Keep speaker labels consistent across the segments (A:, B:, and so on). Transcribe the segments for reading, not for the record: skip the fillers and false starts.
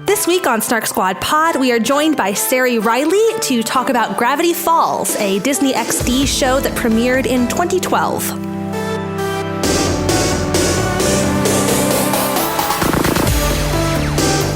A: This week on Snark Squad Pod, we are joined by Sari Riley to talk about Gravity Falls, a Disney XD show that premiered in 2012.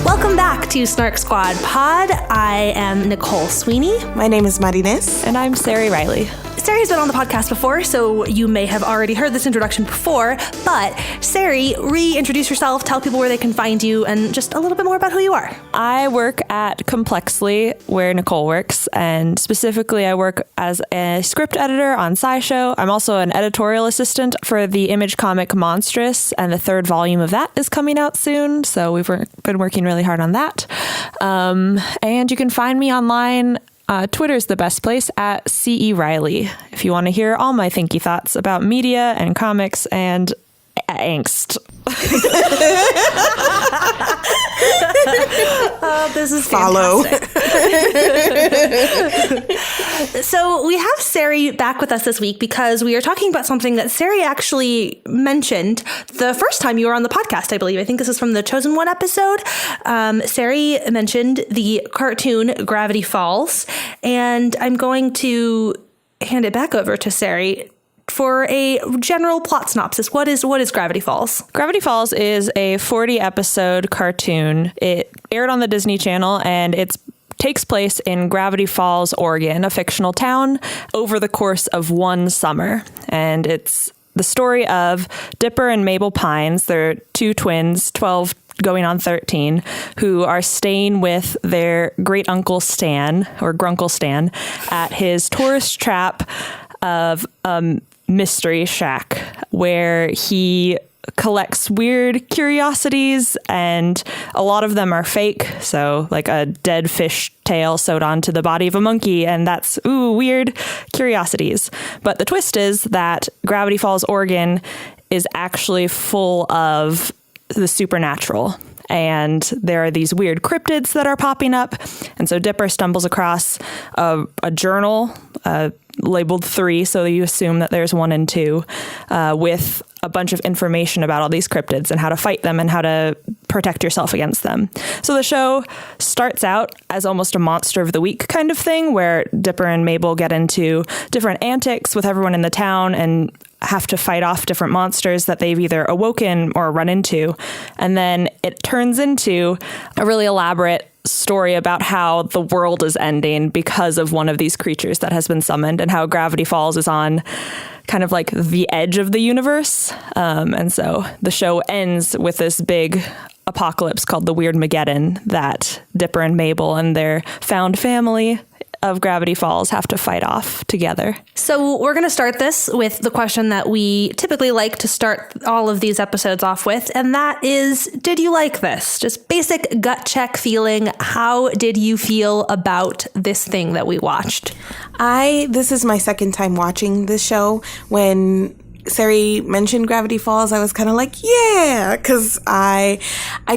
A: Welcome back to Snark Squad Pod. I am Nicole Sweeney.
B: My name is Marines.
C: And I'm Sari Riley.
A: Sari's been on the podcast before, so you may have already heard this introduction before, but Sari, reintroduce yourself, tell people where they can find you, and just a little bit more about who you are.
C: I work at Complexly, where Nicole works, and specifically I work as a script editor on SciShow. I'm also an editorial assistant for the image comic Monstrous, and the third volume of that is coming out soon, so we've been working really hard on that. And you can find me online. Twitter's the best place at CE Riley if you want to hear all my thinky thoughts about media and comics and angst.
A: This is
B: Follow.
A: So we have Sari back with us this week because we are talking about something that Sari actually mentioned the first time you were on the podcast, I believe. I think this is from the Chosen One episode. Sari mentioned the cartoon Gravity Falls, and I'm going to hand it back over to Sari for a general plot synopsis. What is Gravity Falls?
C: Gravity Falls is a 40-episode cartoon. It aired on the Disney Channel, and it takes place in Gravity Falls, Oregon, a fictional town, over the course of one summer. And it's the story of Dipper and Mabel Pines. They're two twins, 12 going on 13, who are staying with their great uncle Stan, or Grunkle Stan, at his tourist trap of Mystery Shack, where he collects weird curiosities, and a lot of them are fake. So like a dead fish tail sewed onto the body of a monkey, and that's weird curiosities. But the twist is that Gravity Falls, Oregon is actually full of the supernatural. And there are these weird cryptids that are popping up. And so Dipper stumbles across a journal labeled 3, so you assume that there's 1 and 2, with a bunch of information about all these cryptids and how to fight them and how to protect yourself against them. So the show starts out as almost a monster of the week kind of thing, where Dipper and Mabel get into different antics with everyone in the town and have to fight off different monsters that they've either awoken or run into. And then it turns into a really elaborate story about how the world is ending because of one of these creatures that has been summoned, and how Gravity Falls is on kind of like the edge of the universe. And so the show ends with this big apocalypse called the Weird Mageddon that Dipper and Mabel and their found family of Gravity Falls have to fight off together.
A: So we're going to start this with the question that we typically like to start all of these episodes off with, and that is, did you like this? Just basic gut check feeling. How did you feel about this thing that we watched?
B: This is my second time watching this show. When Sari mentioned Gravity Falls, I was kind of like, yeah, because I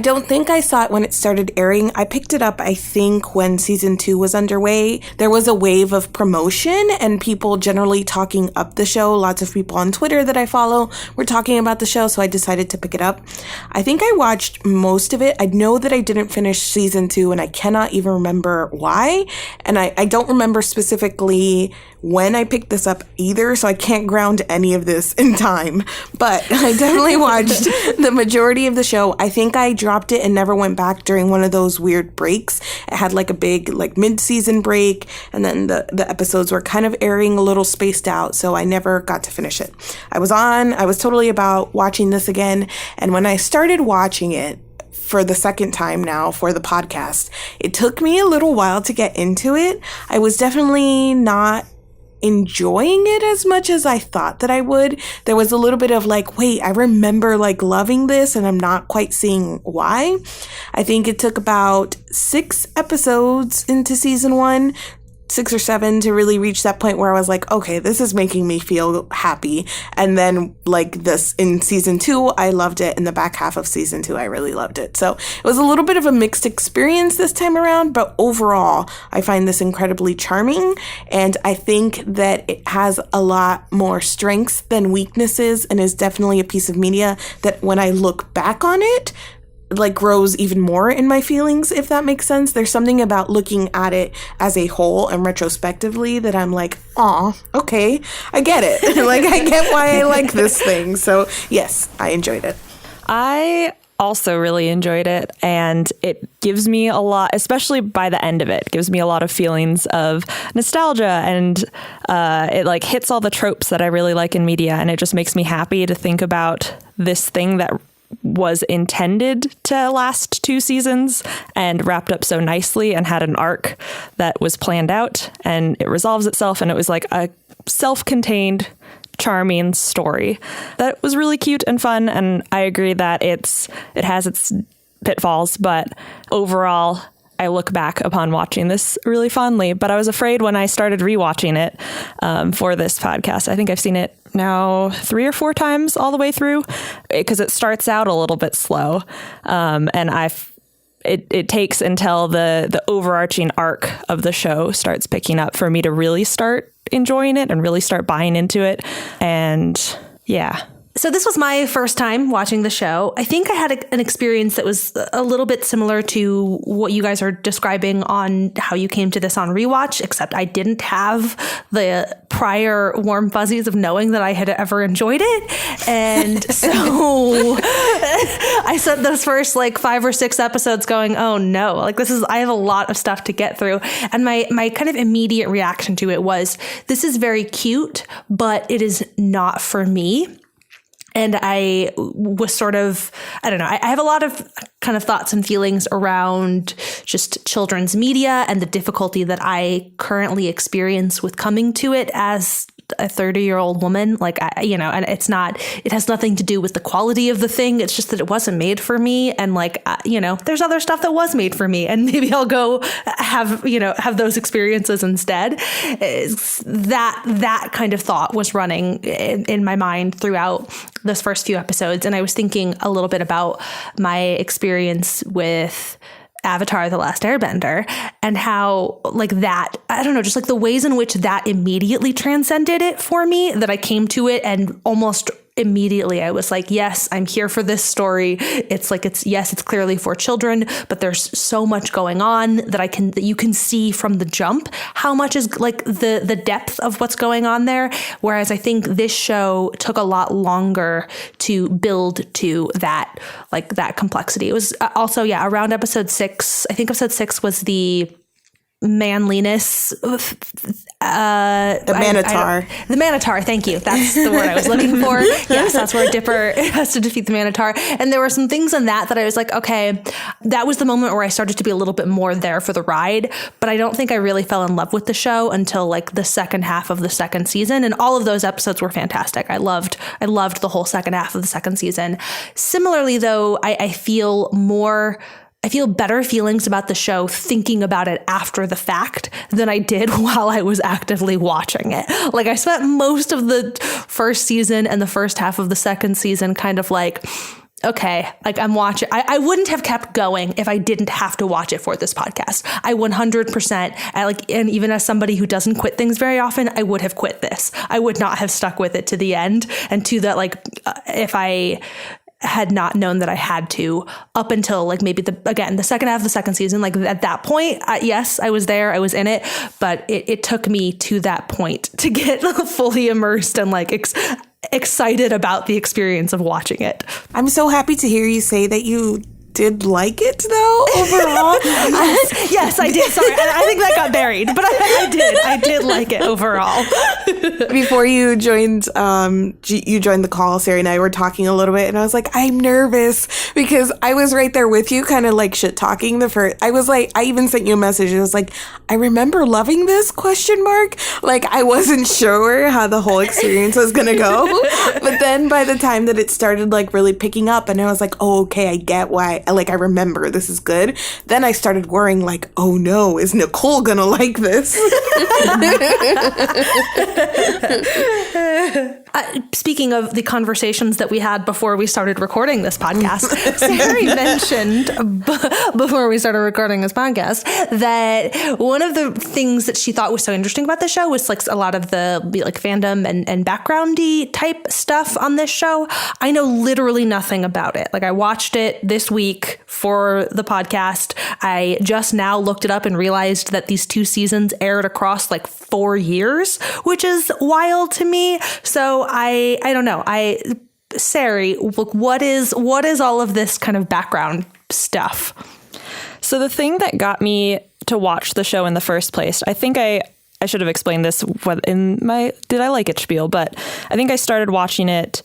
B: don't think I saw it when it started airing. I picked it up, I think, when season 2 was underway. There was a wave of promotion and people generally talking up the show. Lots of people on Twitter that I follow were talking about the show, so I decided to pick it up. I think I watched most of it. I know that I didn't finish season 2, and I cannot even remember why. And I don't remember specifically when I picked this up either, so I can't ground any of this in time. But I definitely watched the majority of the show. I think I dropped it and never went back during one of those weird breaks. It had like a big mid-season break, and then the episodes were kind of airing a little spaced out, so I never got to finish it. I was totally about watching this again, and when I started watching it for the second time now for the podcast, it took me a little while to get into it. I was definitely not enjoying it as much as I thought that I would. There was a little bit of wait, I remember loving this and I'm not quite seeing why. I think it took about 6 episodes into season 1 6 or 7 to really reach that point where I was like, okay, this is making me feel happy. And then this in season 2, I loved it. In the back half of season 2, I really loved it. So it was a little bit of a mixed experience this time around, but overall, I find this incredibly charming. And I think that it has a lot more strengths than weaknesses and is definitely a piece of media that when I look back on it, like grows even more in my feelings, if that makes sense. There's something about looking at it as a whole and retrospectively that I'm like, aw, okay, I get it. Like, I get why I like this thing. So yes, I enjoyed it.
C: I also really enjoyed it, and it gives me a lot, especially by the end of it, gives me a lot of feelings of nostalgia, and it like hits all the tropes that I really like in media, and it just makes me happy to think about this thing that was intended to last 2 seasons and wrapped up so nicely and had an arc that was planned out, and it resolves itself, and it was like a self-contained charming story that was really cute and fun. And I agree that it has its pitfalls, but overall I look back upon watching this really fondly. But I was afraid when I started rewatching it for this podcast. I think I've seen it now 3 or 4 times all the way through, because it starts out a little bit slow, and it takes until the overarching arc of the show starts picking up for me to really start enjoying it and really start buying into it. And yeah.
A: So this was my first time watching the show. I think I had an experience that was a little bit similar to what you guys are describing on how you came to this on rewatch, except I didn't have the prior warm fuzzies of knowing that I had ever enjoyed it. And so I spent those first like 5 or 6 episodes going, oh no, like I have a lot of stuff to get through. And my kind of immediate reaction to it was, this is very cute, but it is not for me. And I was sort of, I don't know, I have a lot of kind of thoughts and feelings around just children's media and the difficulty that I currently experience with coming to it as a 30-year-old woman. Like, and it has nothing to do with the quality of the thing. It's just that it wasn't made for me. And like, there's other stuff that was made for me, and maybe I'll go have those experiences instead. That kind of thought was running in my mind throughout those first few episodes. And I was thinking a little bit about my experience with Avatar: The Last Airbender, and how like that, I don't know, just like the ways in which that immediately transcended it for me, that I came to it and almost immediately I was like, yes, I'm here for this story. It's like, it's clearly for children, but there's so much going on that you can see from the jump how much is like the depth of what's going on there. Whereas I think this show took a lot longer to build to that complexity. It was also, around episode 6, I think episode 6 was the manliness, the
B: Manatar.
A: The Manatar, thank you. That's the word I was looking for. Yes, that's where Dipper has to defeat the Manatar. And there were some things in that I was like, okay, that was the moment where I started to be a little bit more there for the ride. But I don't think I really fell in love with the show until like the second half of the second season. And all of those episodes were fantastic. I loved the whole second half of the second season. Similarly, though, I feel better feelings about the show thinking about it after the fact than I did while I was actively watching it. Like, I spent most of the first season and the first half of the second season kind of like, okay, like I'm watching. I wouldn't have kept going if I didn't have to watch it for this podcast. I 100%, and even as somebody who doesn't quit things very often, I would have quit this. I would not have stuck with it to the end. And to that, like, if I had not known that I had to, up until like maybe the second half of the second season, like at that point, yes, I was there, I was in it, but it took me to that point to get fully immersed and like excited about the experience of watching it.
B: I'm so happy to hear you say that you did like it though overall.
A: Yes, I did. Sorry, I think that got buried, but I did like it overall.
B: Before you joined the call, Sarah and I were talking a little bit, and I was like, I'm nervous because I was right there with you, kind of like shit talking the first. I was like, I even sent you a message. It was like, I remember loving this ? Like, I wasn't sure how the whole experience was gonna go, but then by the time that it started like really picking up, and I was like, oh, okay, I get why. Like, I remember this is good. Then I started worrying, like, oh no, is Nicole gonna like this?
A: Speaking of the conversations that we had before we started recording this podcast, Sari mentioned before we started recording this podcast that one of the things that she thought was so interesting about the show was like a lot of the like fandom and backgroundy type stuff on this show. I know literally nothing about it. Like I watched it this week for the podcast. I just now looked it up and realized that these 2 seasons aired across like 4 years, which is wild to me. So I don't know. Sari, look, what is all of this kind of background stuff?
C: So the thing that got me to watch the show in the first place, I think I should have explained this in my Did I Like It spiel, but I think I started watching it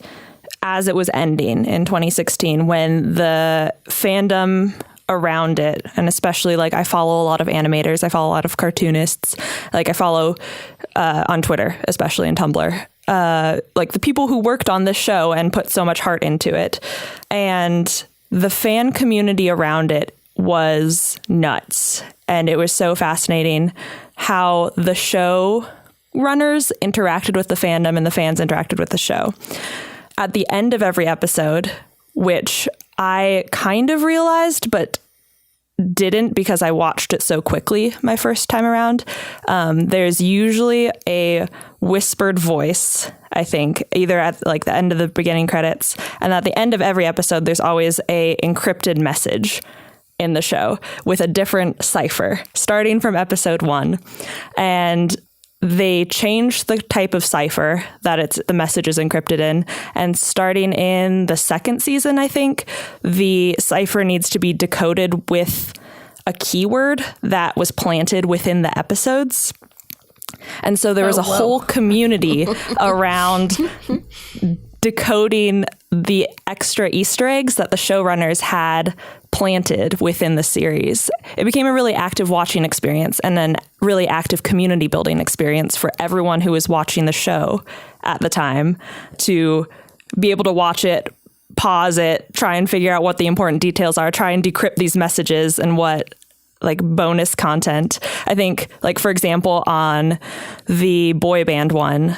C: as it was ending in 2016 when the fandom around it, and especially like I follow a lot of animators, I follow a lot of cartoonists, like I follow on Twitter, especially in Tumblr, like the people who worked on this show and put so much heart into it. And the fan community around it was nuts. And it was so fascinating how the show runners interacted with the fandom and the fans interacted with the show. At the end of every episode, which I kind of realized, but didn't because I watched it so quickly my first time around. There's usually a whispered voice, I think, either at like the end of the beginning credits, and at the end of every episode, there's always a encrypted message in the show with a different cipher starting from episode 1. And they changed the type of cipher that the message is encrypted in. And starting in the 2nd season, I think, the cipher needs to be decoded with a keyword that was planted within the episodes. And so there was a whole community around decoding the extra Easter eggs that the showrunners had planted within the series. It became a really active watching experience and then really active community building experience for everyone who was watching the show at the time to be able to watch it, pause it, try and figure out what the important details are, try and decrypt these messages and what like bonus content. I think like, for example, on the boy band one,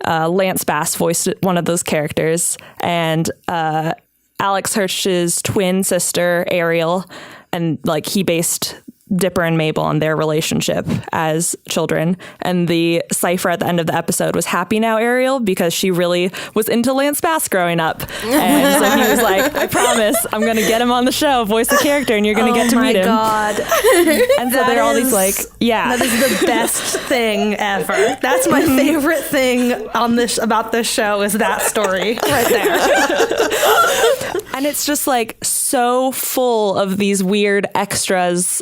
C: Lance Bass voiced one of those characters, and Alex Hirsch's twin sister, Ariel, and like he based Dipper and Mabel on their relationship as children. And the cipher at the end of the episode was "Happy Now, Ariel," because she really was into Lance Bass growing up. And so he was like, I promise I'm going to get him on the show, voice the character, and you're going to get to meet him.
A: Oh my God.
C: And so there are all these like, yeah.
A: That is the best thing ever. That's my favorite thing on this about this show is that story right there.
C: And it's just like so full of these weird extras,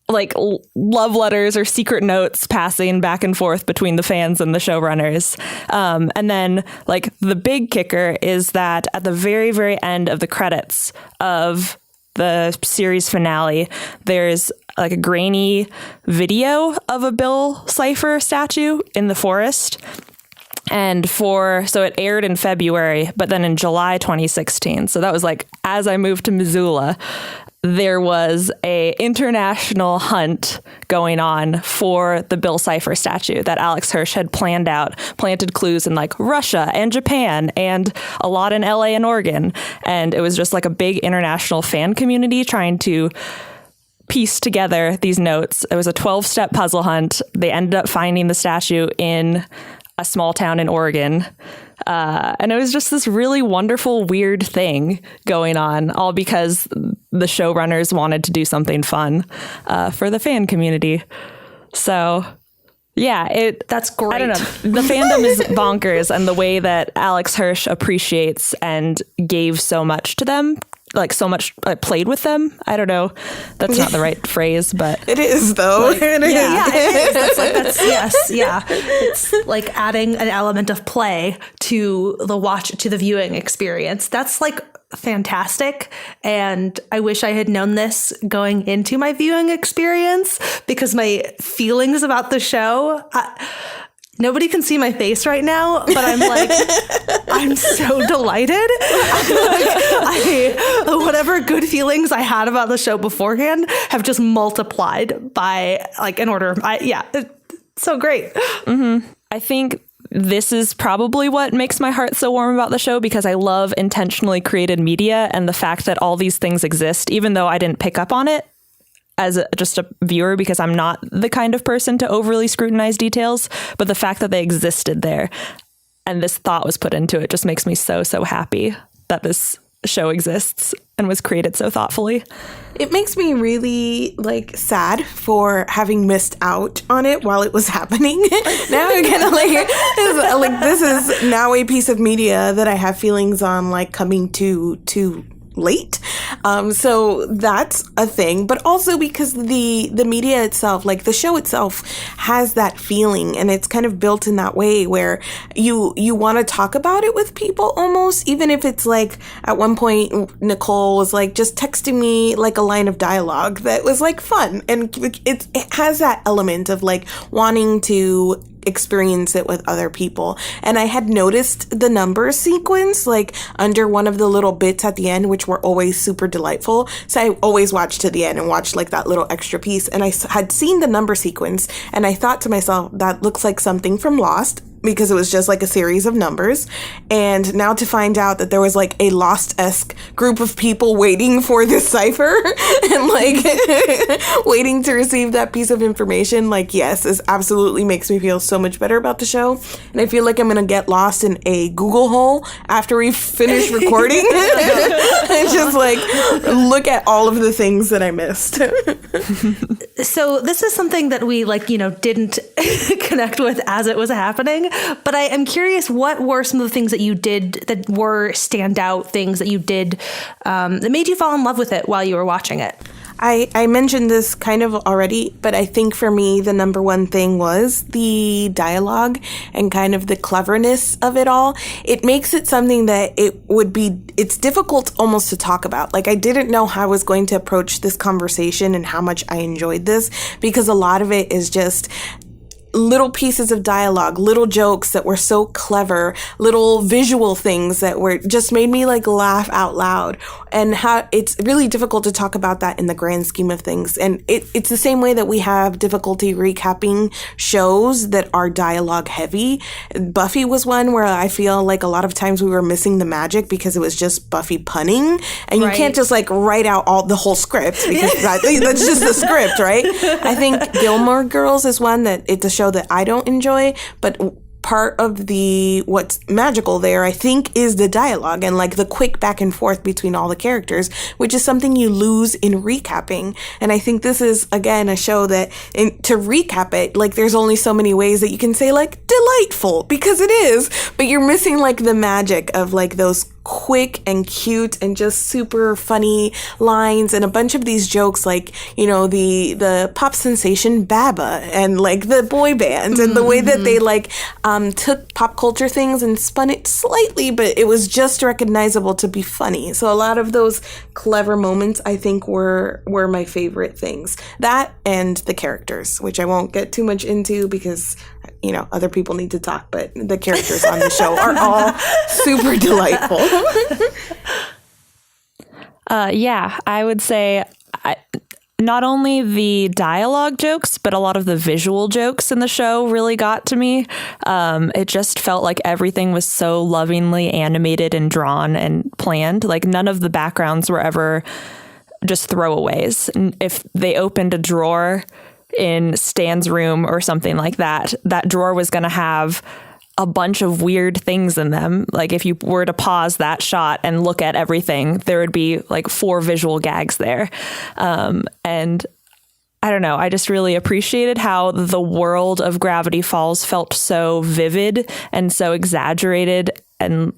C: like love letters or secret notes passing back and forth between the fans and the showrunners. And then like the big kicker is that at the very, very end of the credits of the series finale, there's like a grainy video of a Bill Cipher statue in the forest. And so it aired in February, but then in July 2016. So that was like, as I moved to Missoula, there was a international hunt going on for the Bill Cipher statue that Alex Hirsch had planted clues in like Russia and Japan and a lot in LA and Oregon. And it was just like a big international fan community trying to piece together these notes. It was a 12-step puzzle hunt. They ended up finding the statue in a small town in Oregon. And it was just this really wonderful, weird thing going on, all because the showrunners wanted to do something fun for the fan community. So, yeah, that's great. I don't know. The fandom is bonkers, and the way that Alex Hirsch appreciates and gave so much to them, like so much played with them. I don't know. That's not the right phrase, but
B: it is though.
A: Like, it is. Yes. Yeah. It's like adding an element of play to the viewing experience. That's like fantastic. And I wish I had known this going into my viewing experience, because my feelings about the show, nobody can see my face right now, but I'm like, I'm so delighted. Whatever good feelings I had about the show beforehand have just multiplied by like an order. It's so great.
C: Mm-hmm. I think this is probably what makes my heart so warm about the show, because I love intentionally created media, and the fact that all these things exist, even though I didn't pick up on it as just a viewer, because I'm not the kind of person to overly scrutinize details, but the fact that they existed there and this thought was put into it just makes me so, so happy that this show exists and was created so thoughtfully.
B: It makes me really sad for having missed out on it while it was happening. Now I'm kind of this is now a piece of media that I have feelings on coming to late. So that's a thing, but also because the media itself, the show itself, has that feeling, and it's kind of built in that way where you want to talk about it with people almost, even if it's at one point Nicole was just texting me a line of dialogue that was fun, and it has that element of wanting to experience it with other people. And I had noticed the number sequence under one of the little bits at the end, which were always super delightful. So I always watched to the end and watched that little extra piece. And I had seen the number sequence, and I thought to myself, that looks like something from Lost, because it was just a series of numbers. And now to find out that there was a Lost-esque group of people waiting for this cipher and waiting to receive that piece of information, yes, this absolutely makes me feel so much better about the show. And I feel like I'm gonna get lost in a Google hole after we finish recording and just look at all of the things that I missed.
A: So this is something that we didn't connect with as it was happening. But I am curious, what were some of the things that you did that were standout things that you did that made you fall in love with it while you were watching it?
B: I mentioned this kind of already, but I think for me, the number one thing was the dialogue and kind of the cleverness of it all. It makes it something that it's difficult almost to talk about. I didn't know how I was going to approach this conversation and how much I enjoyed this, because a lot of it is just little pieces of dialogue, little jokes that were so clever, little visual things that were just made me laugh out loud, and how it's really difficult to talk about that in the grand scheme of things. And it's the same way that we have difficulty recapping shows that are dialogue heavy. Buffy was one where I feel a lot of times we were missing the magic because it was just Buffy punning, and you can't just write out the whole script, because that's just the script, right? I think Gilmore Girls is one that it's a show that I don't enjoy, but part of what's magical there, I think, is the dialogue and the quick back and forth between all the characters, which is something you lose in recapping. And I think this is, again, a show that to recap it, there's only so many ways that you can say delightful, because it is, but you're missing the magic of those quick and cute and just super funny lines, and a bunch of these jokes the pop sensation Baba and the boy bands, and the way that they took pop culture things and spun it slightly, but it was just recognizable to be funny. So a lot of those clever moments, I think, were my favorite things. That and the characters, which I won't get too much into because other people need to talk, but the characters on the show are all super delightful.
C: Yeah, I would say not only the dialogue jokes, but a lot of the visual jokes in the show really got to me. It just felt like everything was so lovingly animated and drawn and planned. None of the backgrounds were ever just throwaways. And if they opened a drawer in Stan's room or something like that, that drawer was going to have a bunch of weird things in them. If you were to pause that shot and look at everything, there would be 4 visual gags there. And I don't know, I just really appreciated how the world of Gravity Falls felt so vivid and so exaggerated, and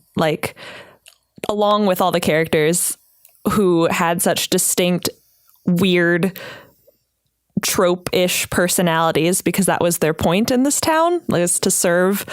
C: along with all the characters who had such distinct, weird, trope-ish personalities, because that was their point in this town, was to serve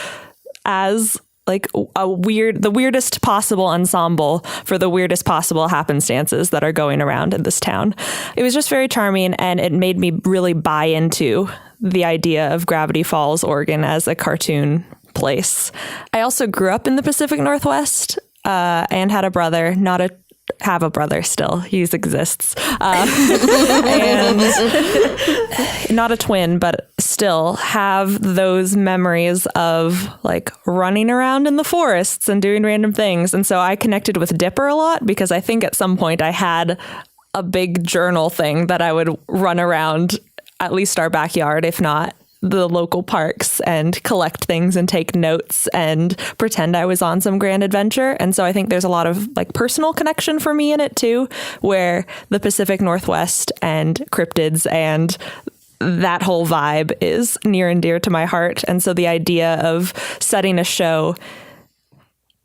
C: as the weirdest possible ensemble for the weirdest possible happenstances that are going around in this town. It was just very charming, and it made me really buy into the idea of Gravity Falls, Oregon as a cartoon place. I also grew up in the Pacific Northwest and had a brother, not a have a brother still. He exists. And not a twin, but still have those memories of like running around in the forests and doing random things. And so I connected with Dipper a lot because I think at some point I had a big journal thing that I would run around at least our backyard, if not the local parks, and collect things and take notes and pretend I was on some grand adventure. And so I think there's a lot of like personal connection for me in it too, where the Pacific Northwest and cryptids and that whole vibe is near and dear to my heart. And so the idea of setting a show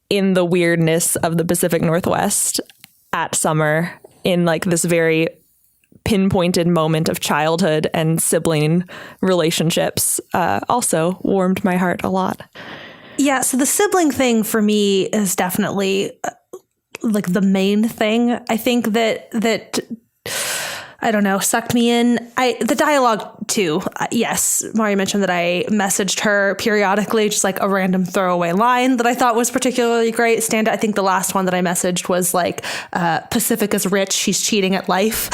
C: in the weirdness of the Pacific Northwest at summer in like this very pinpointed moment of childhood and sibling relationships also warmed my heart a lot.
A: Yeah, so the sibling thing for me is definitely like the main thing. I think that I don't know, sucked me in. The dialogue too. Yes, Mari mentioned that I messaged her periodically, just like a random throwaway line that I thought was particularly great. I think the last one that I messaged was like, Pacific is rich, she's cheating at life.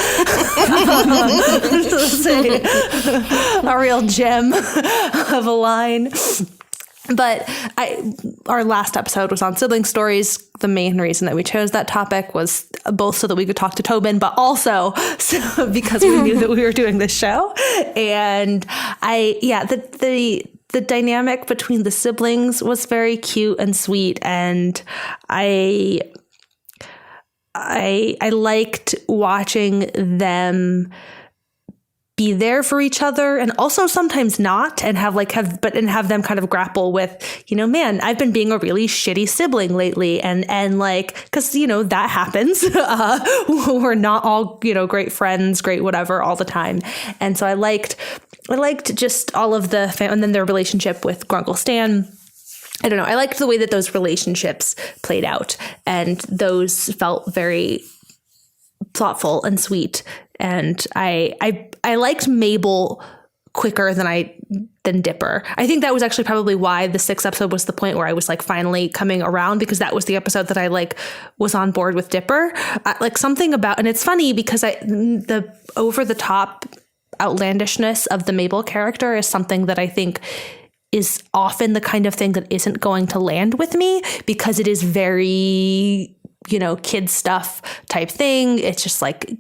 A: A real gem of a line. But our last episode was on sibling stories. The main reason that we chose that topic was both so that we could talk to Tobin, but also because we knew that we were doing this show. And the dynamic between the siblings was very cute and sweet. And I liked watching them be there for each other and also sometimes not, and have them kind of grapple with, man, I've been being a really shitty sibling lately. And like, cause that happens. We're not all, great friends, great, whatever all the time. And so I liked just all of the, and then their relationship with Grunkle Stan. I don't know. I liked the way that those relationships played out, and those felt very thoughtful and sweet. And I liked Mabel quicker than Dipper. I think that was actually probably why the 6th episode was the point where I was like finally coming around, because that was the episode that I like was on board with Dipper. Like something about, and it's funny because the over the top outlandishness of the Mabel character is something that I think is often the kind of thing that isn't going to land with me, because it is very, kid stuff type thing. It's just like,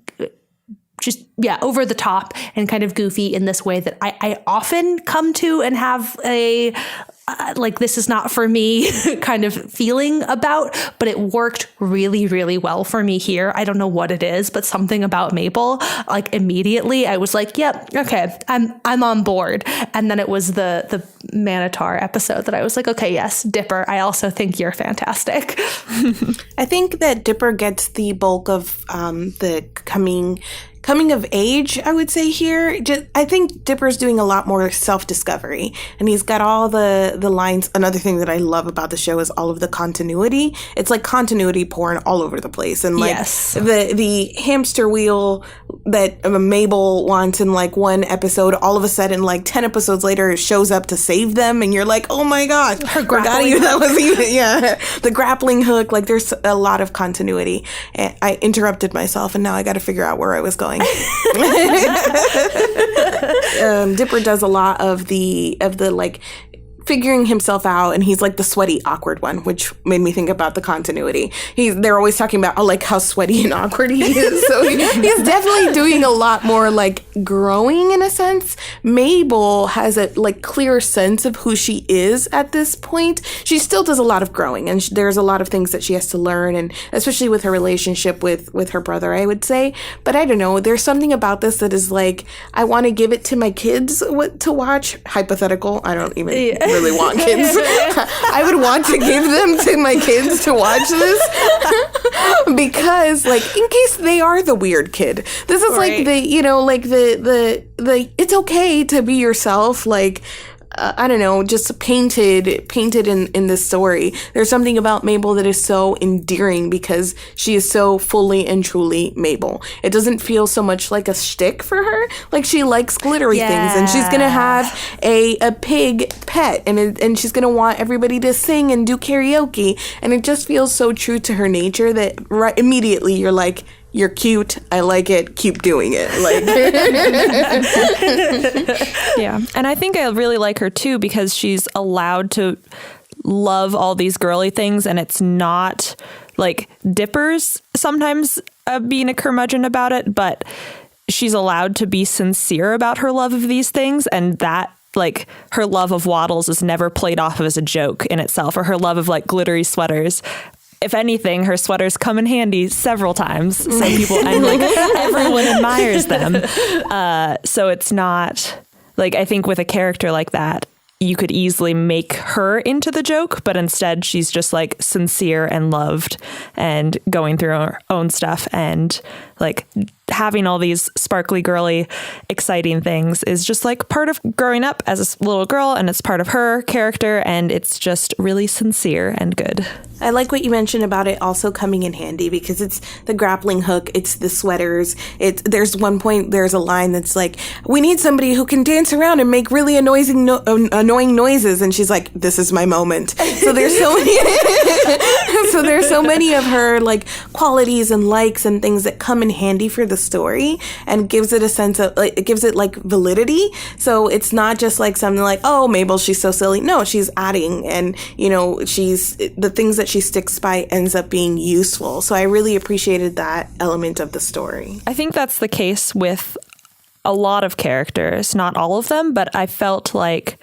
A: over the top and kind of goofy in this way that I often come to and have a like, this is not for me kind of feeling about, but it worked really, really well for me here. I don't know what it is, but something about Mabel, like immediately I was like, yep, okay, I'm on board. And then it was the Manitar episode that I was like, okay, yes, Dipper, I also think you're fantastic.
B: I think that Dipper gets the bulk of the coming of age, I would say here. I think Dipper's doing a lot more self-discovery, and he's got all the lines. Another thing that I love about the show is all of the continuity. It's like continuity porn all over the place. And like the hamster wheel that Mabel wants in like one episode, all of a sudden like 10 episodes later shows up to save them, and you're like, oh my god,
A: her grappling hook.
B: That was even, the grappling hook. Like there's a lot of continuity. And I interrupted myself, and now I got to figure out where I was going. Dipper does a lot of the like figuring himself out, and he's like the sweaty, awkward one, which made me think about the continuity. They're always talking about like how sweaty and awkward he is. So he's definitely doing a lot more like growing in a sense. Mabel has a like clear sense of who she is at this point. She still does a lot of growing, and there's a lot of things that she has to learn, and especially with her relationship with her brother, I would say. But I don't know, there's something about this that is like, I want to give it to my kids to watch. Hypothetical. I don't even really want kids. I would want to give them to my kids to watch this because like in case they are the weird kid, this is like the it's okay to be yourself. Like I don't know, just painted in this story. There's something about Mabel that is so endearing because she is so fully and truly Mabel. It doesn't feel so much like a shtick for her. Like, she likes glittery things, and she's gonna have a pig pet, and she's gonna want everybody to sing and do karaoke, and it just feels so true to her nature that right immediately you're like, you're cute. I like it. Keep doing it. Like,
C: yeah. And I think I really like her too because she's allowed to love all these girly things, and it's not like Dipper's sometimes being a curmudgeon about it, but she's allowed to be sincere about her love of these things, and that like her love of waddles is never played off as a joke in itself, or her love of like glittery sweaters. If anything, her sweaters come in handy several times. So people, and like everyone admires them. So it's not like, I think with a character like that, you could easily make her into the joke, but instead she's just like sincere and loved and going through her own stuff, and like having all these sparkly, girly, exciting things is just like part of growing up as a little girl, and it's part of her character, and it's just really sincere and good.
B: I like what you mentioned about it also coming in handy because it's the grappling hook, it's the sweaters. There's one point, there's a line that's like, we need somebody who can dance around and make really annoying noises, and she's like, this is my moment. So there's so many of her like qualities and likes and things that come in handy for the story, and gives it a sense of like, it gives it like validity. So it's not just like something like, oh, Mabel, she's so silly. No, she's adding, and you know, she's the things that she sticks by ends up being useful. So I really appreciated that element of the story.
C: I think that's the case with a lot of characters, not all of them, but I felt like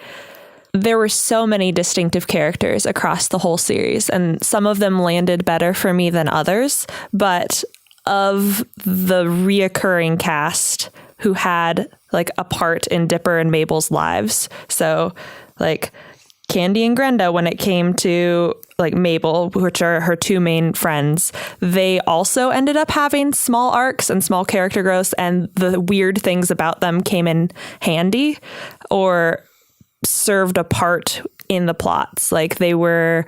C: there were so many distinctive characters across the whole series, and some of them landed better for me than others. But of the reoccurring cast who had like a part in Dipper and Mabel's lives, so like Candy and Grenda, when it came to like Mabel, which are her two main friends, they also ended up having small arcs and small character growths, and the weird things about them came in handy or served a part in the plots. Like, they were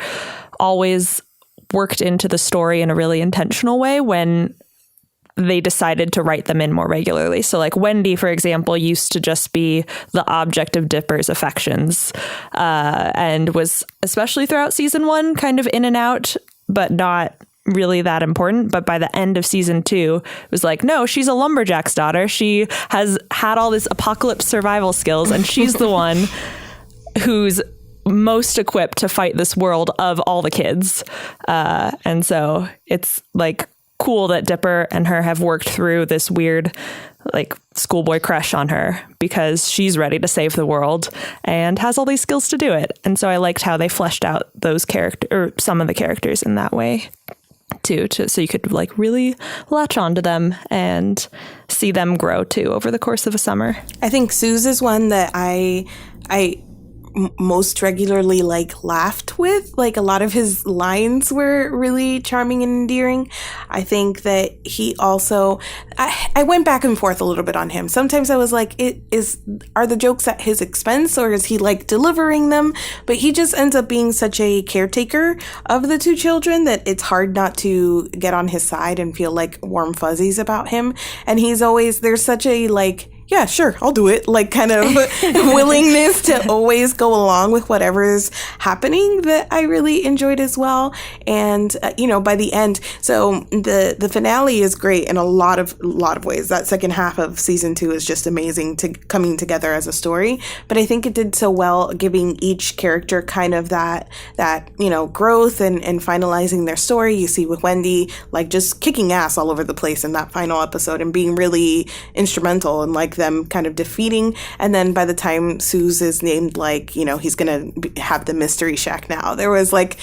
C: always worked into the story in a really intentional way when they decided to write them in more regularly. So like Wendy, for example, used to just be the object of Dipper's affections, and was, especially throughout season 1, kind of in and out, but not really that important. But by the end of season 2, it was like, no, she's a lumberjack's daughter. She has had all this apocalypse survival skills, and she's the one who's most equipped to fight this world of all the kids. And so it's like cool that Dipper and her have worked through this weird like schoolboy crush on her, because she's ready to save the world and has all these skills to do it. And so I liked how they fleshed out those some of the characters in that way too, so you could like really latch onto them and see them grow too over the course of a summer.
B: I think Suze is one that I most regularly like laughed with. Like, a lot of his lines were really charming and endearing. I think that he also, I went back and forth a little bit on him. Sometimes I was like, are the jokes at his expense, or is he like delivering them? But he just ends up being such a caretaker of the two children that it's hard not to get on his side and feel like warm fuzzies about him. And there's such a like, yeah, sure, I'll do it, like kind of willingness to always go along with whatever's happening that I really enjoyed as well. And, by the end, so the finale is great in a lot of ways. That second half of season 2 is just amazing coming together as a story. But I think it did so well giving each character kind of that growth and finalizing their story. You see with Wendy, like just kicking ass all over the place in that final episode and being really instrumental in like them kind of defeating. And then by the time Suze is named, like, he's gonna have the mystery shack now, there was like,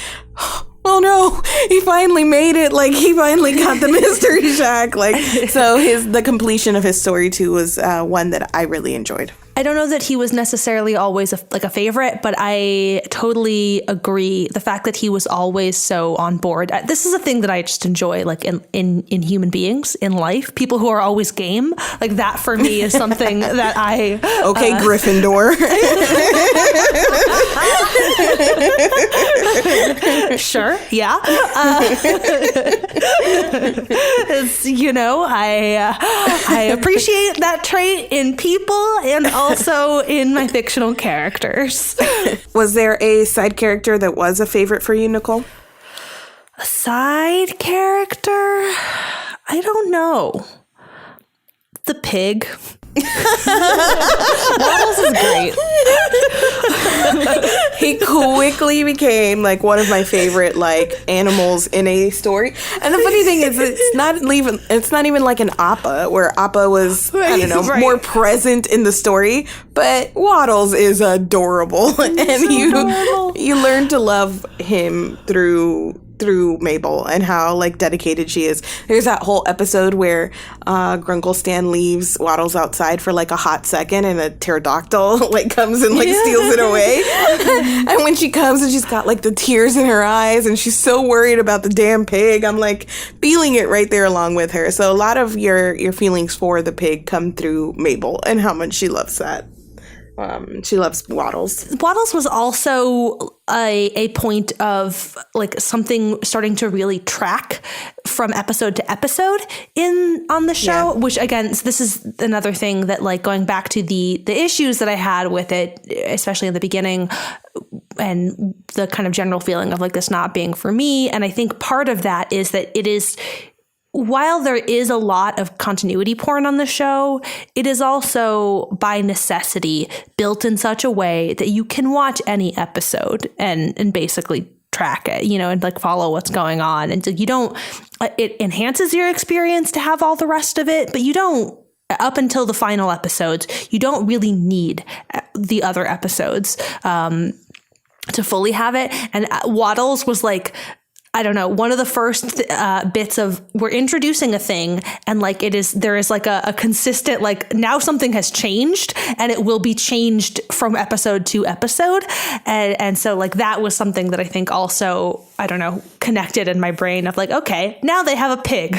B: oh no, he finally made it, like he finally got the mystery shack. Like, so the completion of his story too was one that I really enjoyed.
A: I don't know that he was necessarily always a favorite, but I totally agree. The fact that he was always so on board. This is a thing that I just enjoy, like in human beings, in life. People who are always game, like that for me is something that I...
B: Okay, Gryffindor.
A: Sure, yeah. I appreciate that trait in people and also in my fictional characters.
B: Was there a side character that was a favorite for you, Nicole?
A: A side character? I don't know. The pig.
C: Waddles is great.
B: He quickly became like one of my favorite like animals in a story. And the funny thing is, it's not even like an Appa, where Appa was more present in the story. But Waddles is adorable, you learn to love him through Mabel and how like dedicated she is. There's that whole episode where Grunkle Stan leaves Waddles outside for like a hot second, and a pterodactyl like comes and like steals it away. And when she comes and she's got like the tears in her eyes and she's so worried about the damn pig, I'm like feeling it right there along with her. So a lot of your feelings for the pig come through Mabel and how much she loves that. She loves Waddles.
A: Waddles was also a point of like something starting to really track from episode to episode on the show, which again, so this is another thing that like going back to the issues that I had with it, especially in the beginning, and the kind of general feeling of like this not being for me. And I think part of that is that it is, while there is a lot of continuity porn on the show, it is also by necessity built in such a way that you can watch any episode and basically track it, and like follow what's going on. And so it enhances your experience to have all the rest of it, but you don't, up until the final episodes, you don't really need the other episodes to fully have it. And Waddles was like, I don't know, one of the first bits of, we're introducing a thing and like there is like a consistent, like now something has changed and it will be changed from episode to episode. And so like that was something that I think also, I don't know, connected in my brain of like, okay, now they have a pig.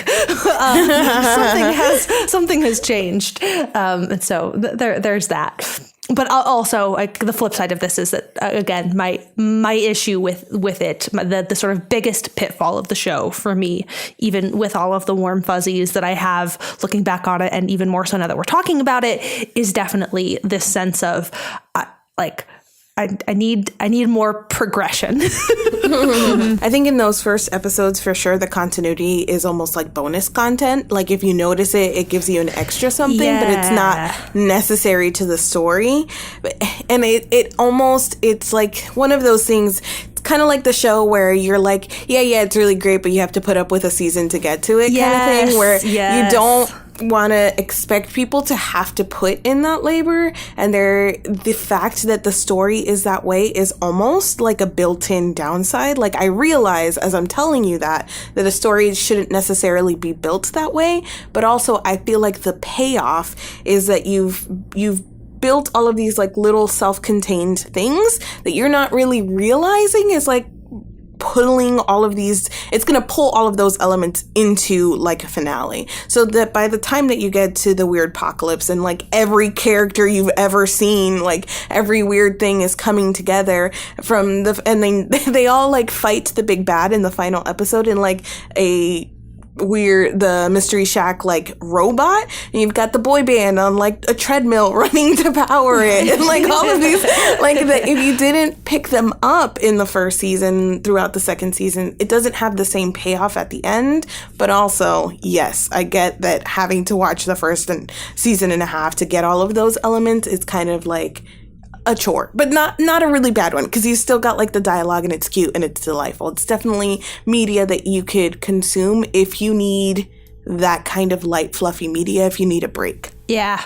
A: Something has changed. And so there's that. But also, like the flip side of this is that again, my issue with it, the sort of biggest pitfall of the show for me, even with all of the warm fuzzies that I have looking back on it, and even more so now that we're talking about it, is definitely this sense of I need more progression.
B: I think in those first episodes, for sure, the continuity is almost like bonus content. Like if you notice it, it gives you an extra something, but it's not necessary to the story. And it's like one of those things. It's kind of like the show where you're like, yeah, it's really great, but you have to put up with a season to get to it, kind of thing, where you don't want to expect people to have to put in that labor, and the fact that the story is that way is almost like a built-in downside. Like I realize as I'm telling you that a story shouldn't necessarily be built that way, but also I feel like the payoff is that you've built all of these like little self-contained things that you're not really realizing is like pulling all of these, it's going to pull all of those elements into like a finale, so that by the time that you get to the weird apocalypse and like every character you've ever seen, like every weird thing is coming together and then they all like fight the big bad in the final episode in like the Mystery Shack like robot, and you've got the boy band on like a treadmill running to power it, and like all of these like if you didn't pick them up in the first season, throughout the second season, it doesn't have the same payoff at the end. But also, yes, I get that having to watch the first season and a half to get all of those elements is kind of like a chore, but not a really bad one, because you still got like the dialogue and it's cute and it's delightful. It's definitely media that you could consume if you need that kind of light, fluffy media, if you need a break.
A: Yeah.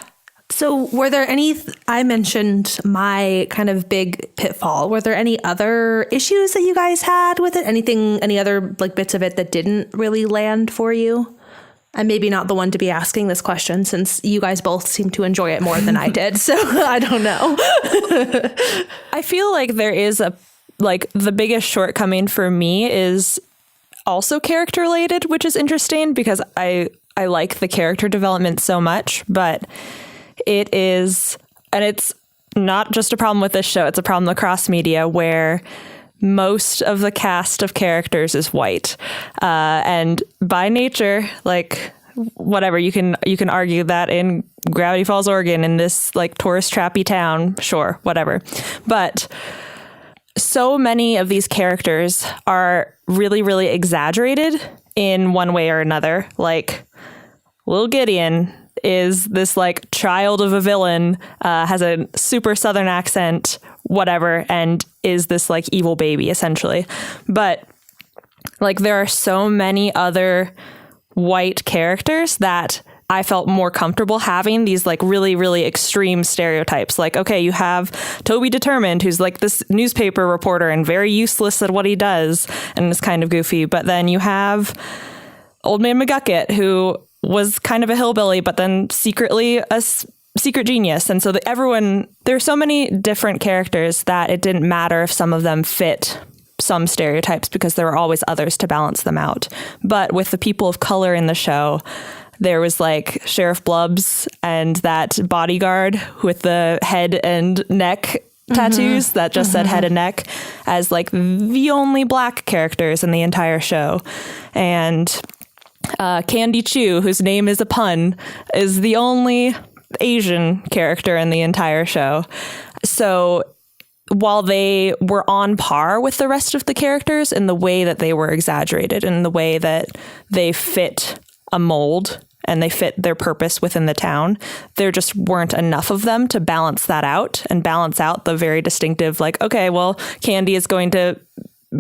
A: So were there I mentioned my kind of big pitfall. Were there any other issues that you guys had with it? Any other like bits of it that didn't really land for you? I'm maybe not the one to be asking this question since you guys both seem to enjoy it more than I did. So I don't know.
C: I feel like there is the biggest shortcoming for me is also character related, which is interesting because I like the character development so much, but it is, and it's not just a problem with this show, it's a problem across media where most of the cast of characters is white. And by nature, like whatever, you can argue that in Gravity Falls, Oregon, in this like tourist trappy town, sure, whatever. But so many of these characters are really, really exaggerated in one way or another. Like Lil Gideon is this like child of a villain, has a super Southern accent, whatever, and is this like evil baby essentially. But like there are so many other white characters that I felt more comfortable having these like really, really extreme stereotypes. Like, okay, you have Toby Determined, who's like this newspaper reporter and very useless at what he does and is kind of goofy. But then you have Old Man McGucket, who was kind of a hillbilly, but then secretly a secret genius. And so there are so many different characters that it didn't matter if some of them fit some stereotypes because there were always others to balance them out. But with the people of color in the show, there was like Sheriff Blubbs and that bodyguard with the head and neck tattoos that just said head and neck as like the only black characters in the entire show. And Candy Chu, whose name is a pun, is the only Asian character in the entire show. So while they were on par with the rest of the characters in the way that they were exaggerated, in the way that they fit a mold and they fit their purpose within the town, there just weren't enough of them to balance that out and balance out the very distinctive, like, okay, well, Candy is going to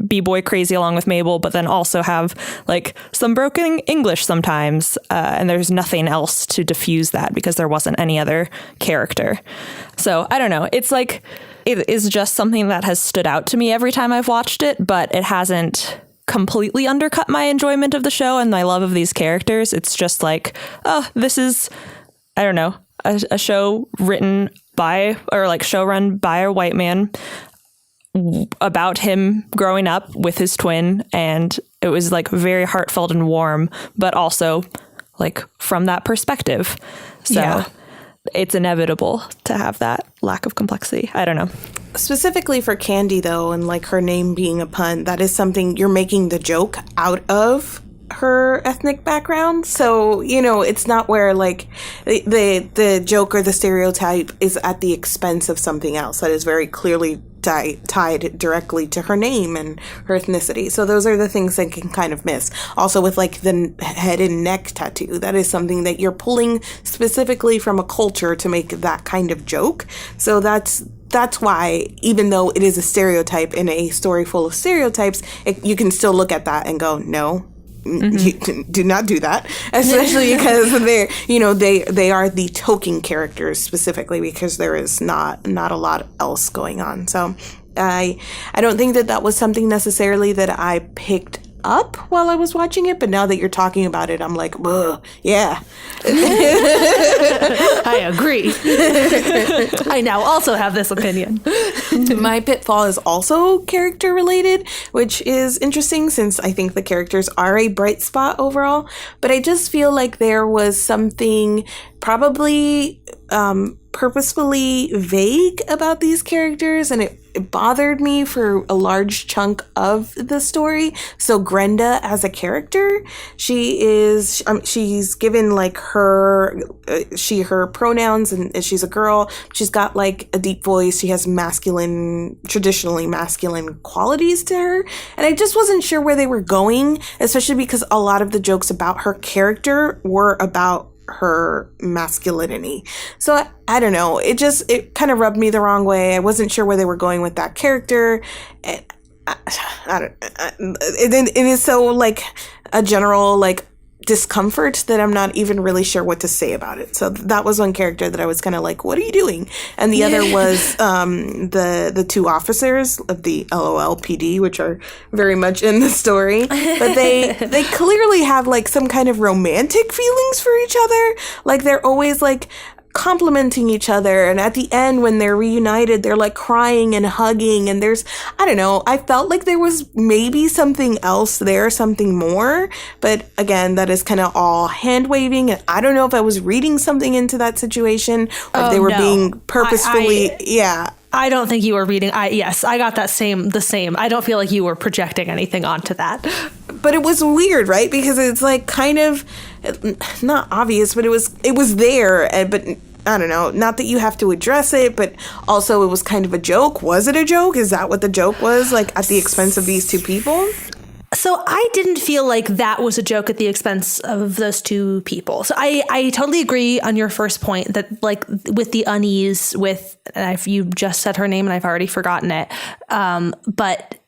C: be boy crazy along with Mabel, but then also have like some broken English sometimes. And there's nothing else to diffuse that because there wasn't any other character. So I don't know. It's like, it is just something that has stood out to me every time I've watched it, but it hasn't completely undercut my enjoyment of the show and my love of these characters. It's just like, oh, this is, I don't know, a show written by, or like show run by a white man about him growing up with his twin, and it was like very heartfelt and warm, but also like from that perspective. So it's inevitable to have that lack of complexity. I don't know.
B: Specifically for Candy, though, and like her name being a pun, that is something you're making the joke out of her ethnic background. So, you know, it's not where like the joke or the stereotype is at the expense of something else that is very clearly tied directly to her name and her ethnicity. So those are the things that can kind of miss. Also with like the head and neck tattoo, that is something that you're pulling specifically from a culture to make that kind of joke. So that's why, even though it is a stereotype in a story full of stereotypes, you can still look at that and go, no, you do not do that, especially because they are the token characters specifically because there is not a lot else going on. So I don't think that was something necessarily that I picked up while I was watching it, but now that you're talking about it, I'm like, yeah.
A: I agree. I now also have this opinion.
B: My pitfall is also character related, which is interesting since I think the characters are a bright spot overall, but I just feel like there was something probably purposefully vague about these characters, and it bothered me for a large chunk of the story. So Grenda as a character, she's given like her pronouns, and she's a girl. She's got like a deep voice. She has traditionally masculine qualities to her. And I just wasn't sure where they were going, especially because a lot of the jokes about her character were about her masculinity. So I don't know. It kind of rubbed me the wrong way. I wasn't sure where they were going with that character. It is so like a general like discomfort that I'm not even really sure what to say about it. So that was one character that I was kind of like, what are you doing? And the other was the two officers of the LOLPD, which are very much in the story. But they clearly have like some kind of romantic feelings for each other. Like they're always like complimenting each other, and at the end when they're reunited they're like crying and hugging, and there's, I don't know, I felt like there was maybe something else there, something more, but again, that is kind of all hand waving, and I don't know if I was reading something into that situation or if they were being purposefully
A: I don't think you were reading. Yes, I got the same. I don't feel like you were projecting anything onto that.
B: But it was weird, right? Because it's like kind of not obvious, but it was there. But I don't know. Not that you have to address it, but also it was kind of a joke. Was it a joke? Is that what the joke was? Like at the expense of these two people?
A: So I didn't feel like that was a joke at the expense of those two people. So I totally agree on your first point that like with the unease with, you just said her name and I've already forgotten it. But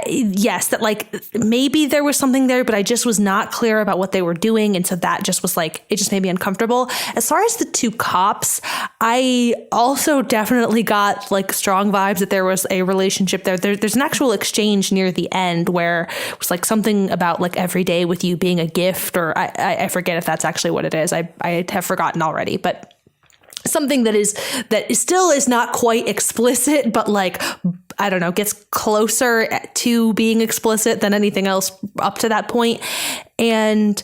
A: yes, that like maybe there was something there, but I just was not clear about what they were doing. And so that just was like, it just made me uncomfortable. As far as the two cops, I also definitely got like strong vibes that there was a relationship there. There's an actual exchange near the end where it was like something about like every day with you being a gift, or I forget if that's actually what it is. I have forgotten already, but something that still is not quite explicit, but like, I don't know, gets closer to being explicit than anything else up to that point. And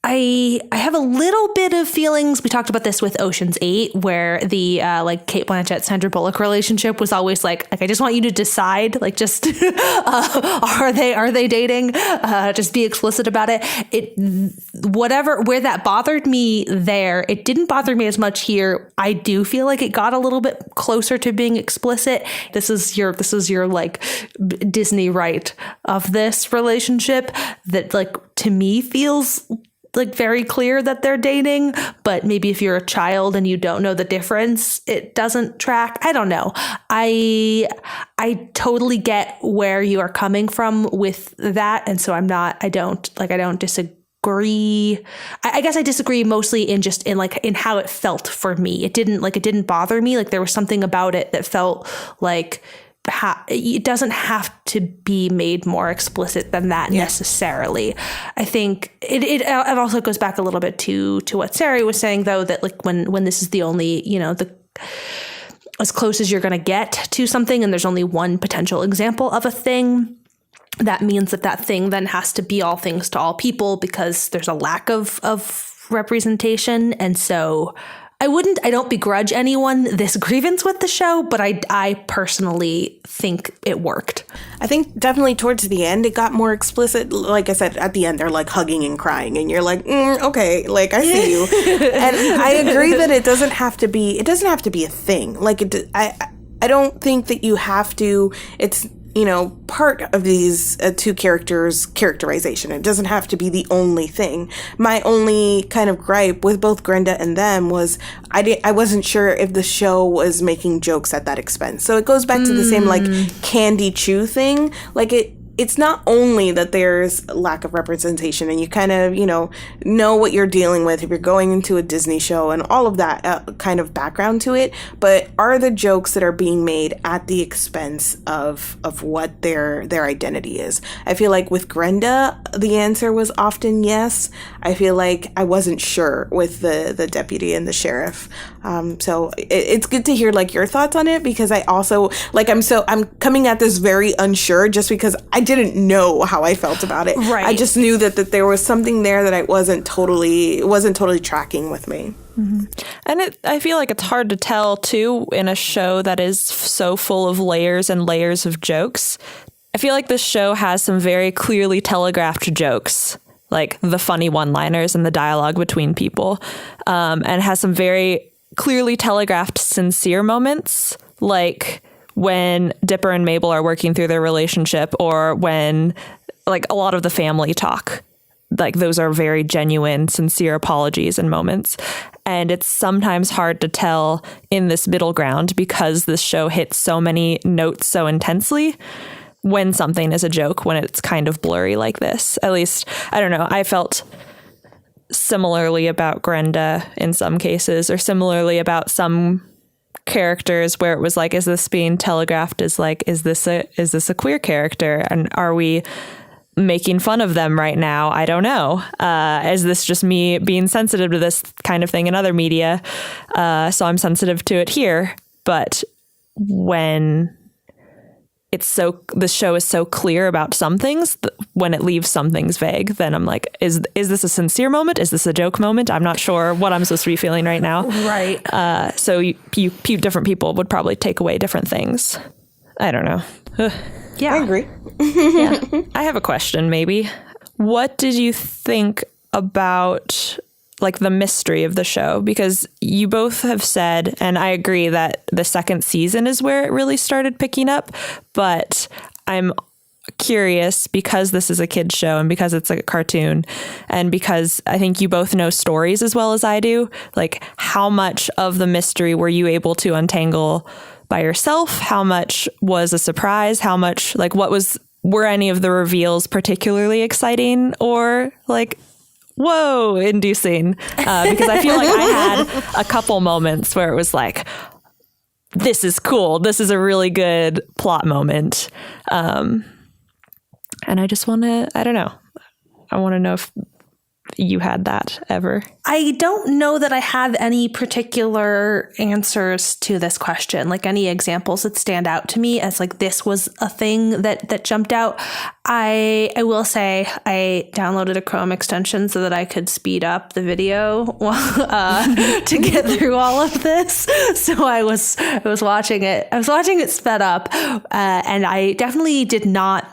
A: I have a little bit of feelings. We talked about this with Ocean's 8, where the like Cate Blanchett, Sandra Bullock relationship was always like I just want you to decide, like just are they dating? Just be explicit about it. Where that bothered me there, it didn't bother me as much here. I do feel like it got a little bit closer to being explicit. This is your like Disney right of this relationship that like to me feels like very clear that they're dating, but maybe if you're a child and you don't know the difference, it doesn't track. I don't know. I totally get where you are coming from with that. And so I don't disagree. I guess I disagree mostly in how it felt for me. It didn't bother me. Like there was something about it that felt like it doesn't have to be made more explicit than that necessarily. I think it also goes back a little bit to what Sarah was saying, though, that like when this is the only, as close as you're going to get to something and there's only one potential example of a thing, that means that thing then has to be all things to all people because there's a lack of representation. And so I don't begrudge anyone this grievance with the show, but I personally think it worked.
B: I think definitely towards the end, it got more explicit. Like I said, at the end, they're like hugging and crying and you're like, okay, like I see you. And I agree that it doesn't have to be a thing. Like I don't think that you have to, it's, part of these two characters' characterization. It doesn't have to be the only thing. My only kind of gripe with both Grenda and them was I wasn't sure if the show was making jokes at that expense. So it goes back to the same like Candy Chew thing. Like it's not only that there's lack of representation and you kind of, know what you're dealing with if you're going into a Disney show and all of that kind of background to it, but are the jokes that are being made at the expense of what their identity is? I feel like with Grenda, the answer was often yes. I feel like I wasn't sure with the deputy and the sheriff. So it's good to hear like your thoughts on it, because I also like I'm coming at this very unsure just because I didn't know how I felt about it.
A: Right.
B: I just knew that there was something there that I wasn't totally tracking with me.
C: Mm-hmm. And I feel like it's hard to tell too in a show that is so full of layers and layers of jokes. I feel like this show has some very clearly telegraphed jokes, like the funny one-liners and the dialogue between people, and has some very clearly telegraphed sincere moments, like when Dipper and Mabel are working through their relationship, or when like a lot of the family talk. Like those are very genuine, sincere apologies and moments. And it's sometimes hard to tell in this middle ground because this show hits so many notes so intensely when something is a joke, when it's kind of blurry like this. At least, I don't know, I felt similarly about Grenda in some cases, or similarly about some characters where it was like, is this being telegraphed as like, is this a queer character, and are we making fun of them right now? I don't know. Is this just me being sensitive to this kind of thing in other media? So I'm sensitive to it here. But when the show is so clear about some things, when it leaves some things vague, then I'm like, is this a sincere moment? Is this a joke moment? I'm not sure what I'm supposed to be feeling right now.
A: Right.
C: So you different people would probably take away different things. I don't know.
B: Yeah, I agree.
C: Yeah. I have a question, maybe. What did you think about like the mystery of the show? Because you both have said, and I agree, that the second season is where it really started picking up. But I'm curious, because this is a kid's show and because it's a cartoon and because I think you both know stories as well as I do, like how much of the mystery were you able to untangle by yourself? How much was a surprise? How much, like, were any of the reveals particularly exciting or like, whoa, inducing? Because I feel like I had a couple moments where it was like, this is cool. This is a really good plot moment. And I just want to, I don't know. I want to know if you had that ever.
A: I don't know that I have any particular answers to this question, like any examples that stand out to me as like this was a thing that jumped out. I will say I downloaded a Chrome extension so that I could speed up the video to get through all of this. So I was watching it. I was watching it sped up, and I definitely did not.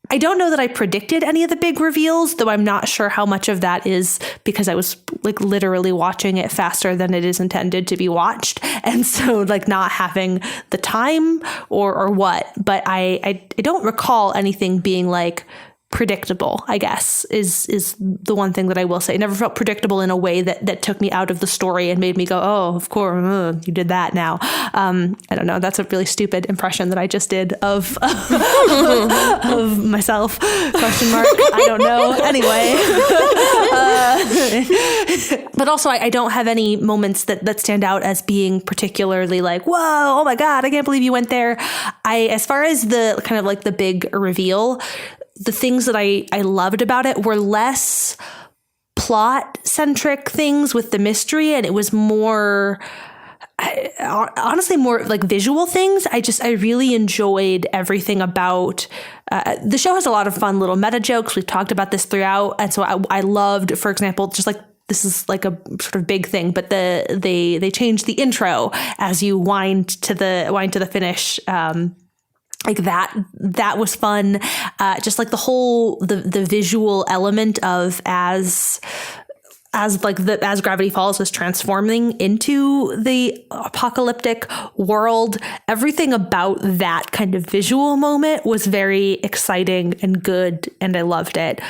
A: I don't know that I predicted any of the big reveals, though I'm not sure how much of that is because I was like literally watching it faster than it is intended to be watched. And so like not having the time or what, but I don't recall anything being like predictable, I guess, is the one thing that I will say. It never felt predictable in a way that took me out of the story and made me go, oh, of course, you did that now. I don't know. That's a really stupid impression that I just did of myself. Question mark. I don't know. Anyway. But also, I don't have any moments that stand out as being particularly like, whoa, oh my God, I can't believe you went there. As far as the kind of like the big reveal, the things that I loved about it were less plot-centric things with the mystery, and it was more, honestly, more like visual things. I really enjoyed everything about the show. Has a lot of fun little meta jokes. We've talked about this throughout, and so I loved, for example, just like, this is like a sort of big thing, but they changed the intro as you wind to the finish. Like that was fun. Just like the whole, the visual element of as Gravity Falls was transforming into the apocalyptic world, everything about that kind of visual moment was very exciting and good, and I loved it.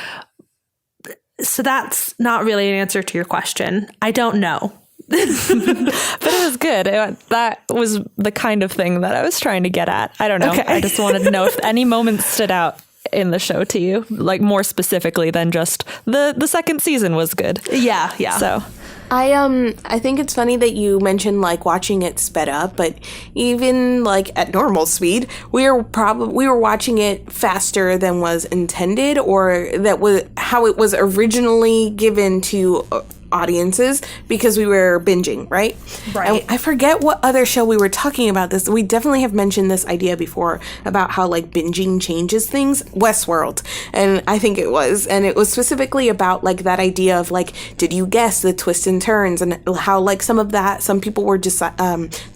A: So that's not really an answer to your question. I don't know.
C: But it was good. That was the kind of thing that I was trying to get at. I don't know. Okay. I just wanted to know if any moments stood out in the show to you, like more specifically than just the second season was good.
A: Yeah.
C: So
B: I think it's funny that you mentioned like watching it sped up, but even like at normal speed, we were watching it faster than was intended, or that was how it was originally given to audiences, because we were binging, right?
A: Right.
B: I forget what other show we were talking about this. We definitely have mentioned this idea before about how like binging changes things. Westworld, and I think it was specifically about like that idea of like, did you guess the twists and turns, and how like some people were just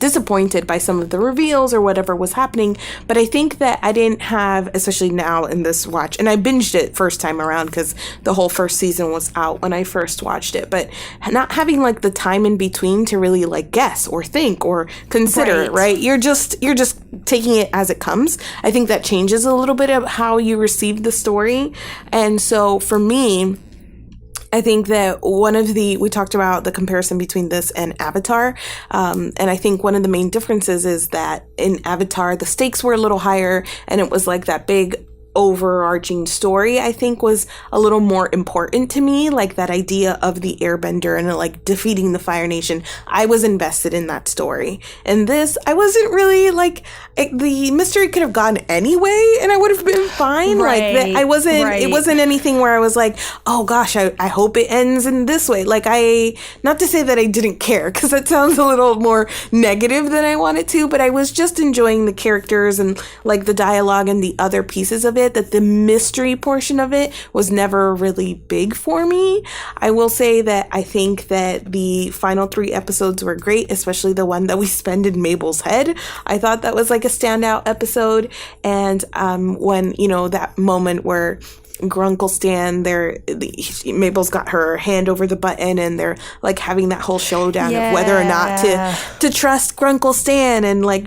B: disappointed by some of the reveals or whatever was happening. But I think that I didn't have, especially now in this watch, and I binged it first time around because the whole first season was out when I first watched it, but not having like the time in between to really like guess or think or consider, right? You're just taking it as it comes. I think that changes a little bit of how you receive the story. And so for me, I think that we talked about the comparison between this and Avatar. And I think one of the main differences is that in Avatar, the stakes were a little higher, and it was like that big overarching story, I think, was a little more important to me, like that idea of the airbender and like defeating the Fire Nation. I was invested in that story. And this, I wasn't really like, the mystery could have gone anyway and I would have been fine.
A: Right,
B: like I wasn't,
A: right.
B: It wasn't anything where I was like, oh gosh, I hope it ends in this way. Like not to say that I didn't care, because that sounds a little more negative than I wanted to, but I was just enjoying the characters and like the dialogue and the other pieces of it, that the mystery portion of it was never really big for me. I will say that I think that the final 3 episodes were great, especially the one that we spend in Mabel's head. I thought that was like a standout episode. And when, that moment where Grunkle Stan, Mabel's got her hand over the button and they're like having that whole showdown of whether or not to trust Grunkle Stan, and like,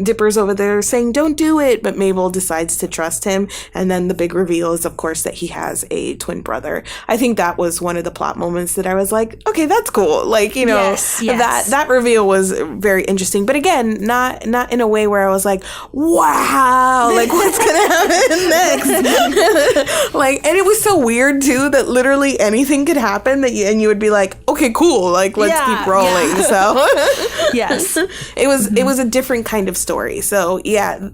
B: Dipper's over there saying don't do it, but Mabel decides to trust him, and then the big reveal is of course that he has a twin brother. I think that was one of the plot moments that I was like, okay, that's cool. Like,
A: yes.
B: that reveal was very interesting, but again, not in a way where I was like, wow, like what's gonna happen next? Like, and it was so weird too that literally anything could happen and you would be like, okay, cool, like let's keep rolling. So
A: yes,
B: it was a different kind of story. So yeah,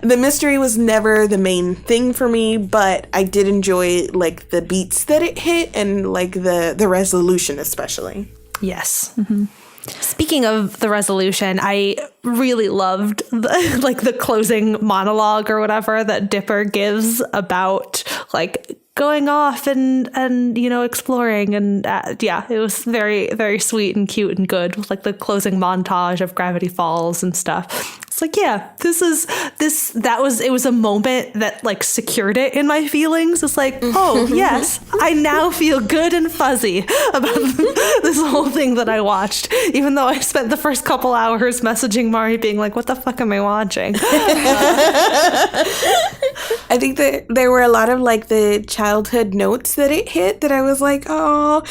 B: the mystery was never the main thing for me, but I did enjoy like the beats that it hit and like the resolution especially.
A: Yes. Mm-hmm. Speaking of the resolution, I really loved the closing monologue or whatever that Dipper gives about like going off and exploring, and it was very, very sweet and cute and good with like the closing montage of Gravity Falls and stuff. It's like, yeah, it was a moment that like secured it in my feelings. It's like, oh yes, I now feel good and fuzzy about this whole thing that I watched, even though I spent the first couple hours messaging Mari being like, what the fuck am I watching?
B: I think that there were a lot of like the childhood notes that it hit that I was like, oh,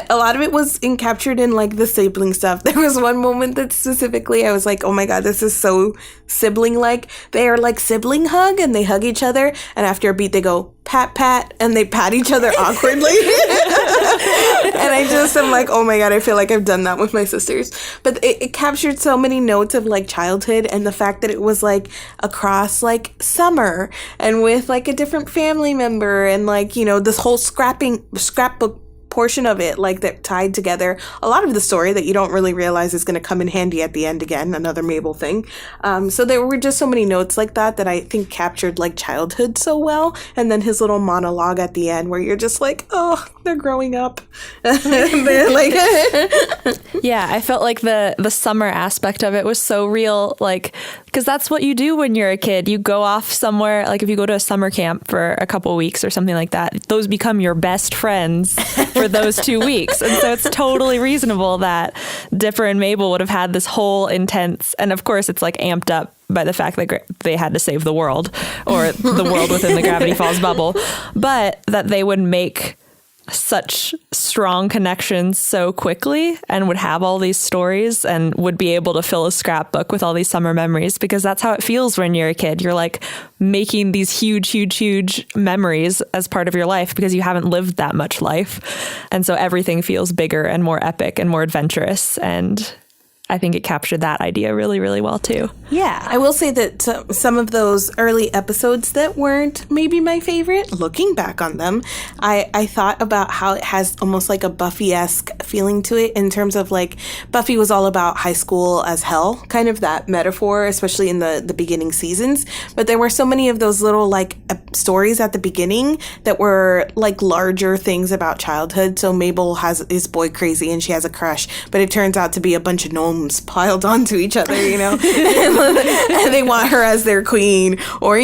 B: a lot of it was captured in like the sibling stuff. There was one moment that specifically I was like, oh my God, this is so sibling like. They are like sibling hug and they hug each other, and after a beat they go pat pat and they pat each other awkwardly. And I just am like, oh my God, I feel like I've done that with my sisters. But it captured so many notes of like childhood, and the fact that it was like across like summer and with like a different family member, and like, this whole scrapbook portion of it, like that tied together a lot of the story that you don't really realize is going to come in handy at the end. Again, another Mabel thing. So there were just so many notes like that I think captured like childhood so well. And then his little monologue at the end where you're just like, oh, they're growing up. They're like
C: yeah, I felt like the summer aspect of it was so real, like, because that's what you do when you're a kid. You go off somewhere, like if you go to a summer camp for a couple weeks or something like that, those become your best friends for those 2 weeks. And so it's totally reasonable that Dipper and Mabel would have had this whole intense, and of course it's like amped up by the fact that they had to save the world, or the world within the Gravity Falls bubble, but that they would make such strong connections so quickly and would have all these stories and would be able to fill a scrapbook with all these summer memories, because that's how it feels when you're a kid. You're like making these huge memories as part of your life because you haven't lived that much life. And so everything feels bigger and more epic and more adventurous. And I think it captured that idea really, really well too.
A: Yeah.
B: I will say that some of those early episodes that weren't maybe my favorite, looking back on them, I thought about how it has almost like a Buffy-esque feeling to it, in terms of like Buffy was all about high school as hell, kind of that metaphor, especially in the beginning seasons. But there were so many of those little like stories at the beginning that were like larger things about childhood. So Mabel is boy crazy and she has a crush, but it turns out to be a bunch of gnomes piled onto each other, and they want her as their queen. Or,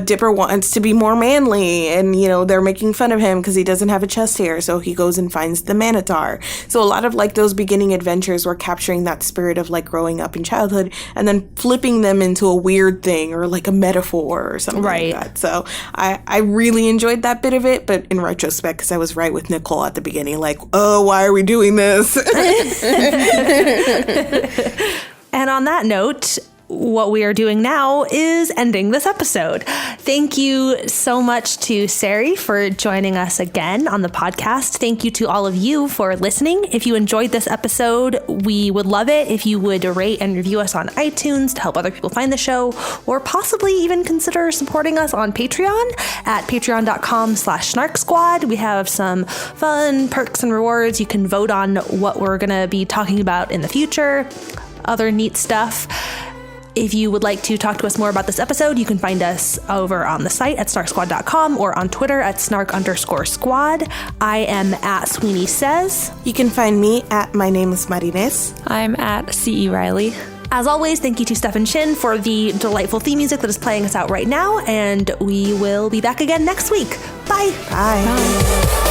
B: Dipper wants to be more manly, and, they're making fun of him because he doesn't have a chest hair, so he goes and finds the Manitar. So a lot of like those beginning adventures were capturing that spirit of like growing up in childhood and then flipping them into a weird thing or like a metaphor or something like that. So I really enjoyed that bit of it, but in retrospect, because I was right with Nicole at the beginning, like, oh, why are we doing this?
A: And on that note, what we are doing now is ending this episode. Thank you so much to Sari for joining us again on the podcast. Thank you to all of you for listening. If you enjoyed this episode, we would love it if you would rate and review us on iTunes to help other people find the show, or possibly even consider supporting us on Patreon at patreon.com/SnarkSquad. We have some fun perks and rewards. You can vote on what we're going to be talking about in the future, other neat stuff. If you would like to talk to us more about this episode, you can find us over on the site at SnarkSquad.com or on Twitter at Snark_squad. I am at Sweeney Says.
B: You can find me at My Name is Marines.
C: I'm at C.E. Riley.
A: As always, thank you to Stefan Shin for the delightful theme music that is playing us out right now, and we will be back again next week. Bye.
B: Bye.
C: Bye.